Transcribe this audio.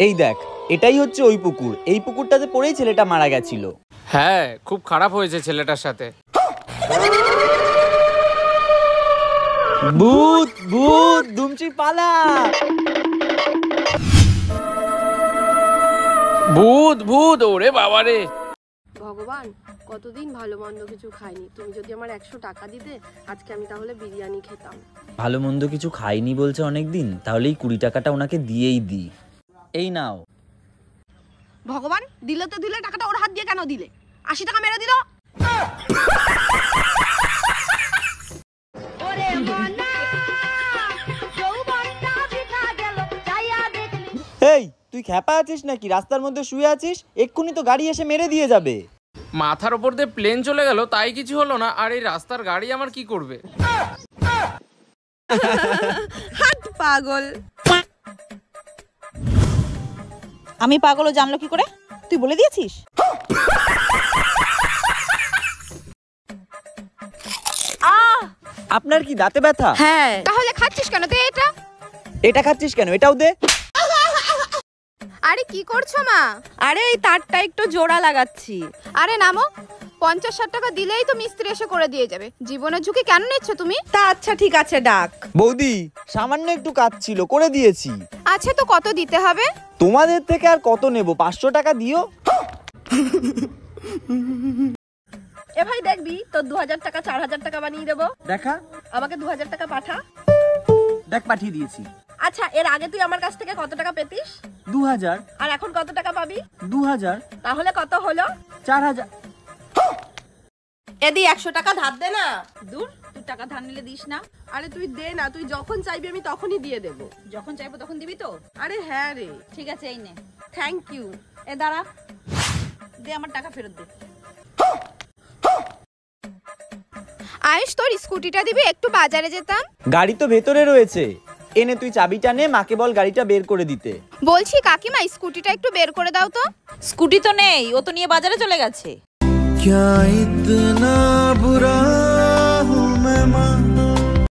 এই দেখ, এটাই হচ্ছে ওই পুকুর। এই পুকুরটাতে পড়েই ছেলেটা মারা গেছিল। হ্যাঁ, খুব খারাপ হয়েছে ছেলেটার সাথে। ভূত ভূত, দুমচি পালা। ভূত ভূত, ওরে বাবা রে। ভগবান, কতদিন ভালো মন্দ কিছু খাইনি, তুমি যদি আমার 100 টাকা দিতে আজকে আমি তাহলে বিরিয়ানি খেতাম। ভালো মন্দ কিছু খাইনি বলছে অনেকদিন, তাহলে এই 20 টাকাটা ওনাকে দিয়েই দিই। এই নাও। ভগবান, দিলে তো দিলে, টাকাটা ওর হাত দিয়ে কেন দিলে? 80 টাকা মেরে দিল। এই, তুই খ্যাপা আছিস নাকি? রাস্তার মধ্যে শুয়ে আছিস, এক্ষুনি তো গাড়ি এসে মেরে দিয়ে যাবে। মাথার ওপর দিয়ে প্লেন চলে গেল, তাই কিছু হলো না, আর এই রাস্তার গাড়ি আমার কি করবে? হাত পাগল। আমি পাগলও জানলো কি করে? তুই বলে দিয়েছিস? আপনার কি দাঁতে ব্যথা? হ্যাঁ। তাহলে খাচ্ছিস কেন? দে এটা। এটা খাচ্ছিস কেন? এটাও দে। আরে কি করছো মা? আরে এই তারটা একটু জোড়া লাগাচ্ছি। আরে নামো, 50-60 টাকা দিলেই তো মিস্ত্রি এসে করে দিয়ে যাবে। জীবনের ঝুঁকি কেন নিচ্ছ তুমি? তা আচ্ছা ঠিক আছে, ডাক। বৌদি, সামান্য একটু কাজ ছিল, করে দিয়েছি। আচ্ছা, তো কত দিতে হবে? তোমাদের থেকে আর কত নেব? 500 টাকা দিও। এ ভাই, দেখবি তোর 2000 টাকা 4000 টাকা বানিয়ে দেবো। দেখা, আমাকে 2000 টাকা পাঠা। দেখ পাঠিয়ে দিয়েছি। আচ্ছা, এর আগে তুই আমার কাছ থেকে কত টাকা পেতিস? 2000। আর এখন কত টাকা পাবি? 2000। তাহলে কত হলো? 4000। এদি 100 টাকা ধার দে না। দূর, তুই টাকা ধার নিলে দিস না। আরে তুই দে না, তুই যখন চাইবি আমি তখনই দিয়ে দেবো। যখন চাইবো তখন দিবি তো? আরে হ্যাঁ রে। ঠিক আছে, এই নে। Thank you. এ দাঁড়া, দে আমার টাকা ফেরত দে। আয়ুষ, তোর স্কুটিটা দিবি, একটু বাজারে যেতাম। গাড়ি তো ভেতরে রয়েছে, এনে তুই চাবিটা নে, মাকে বল গাড়িটা বের করে দিতে। বলছি কাকিমা, স্কুটিটা একটু বের করে দাও তো। স্কুটি তো নেই, ও তো নিয়ে বাজারে চলে গেছে। क्या इतना बुरा हूँ मैं माँ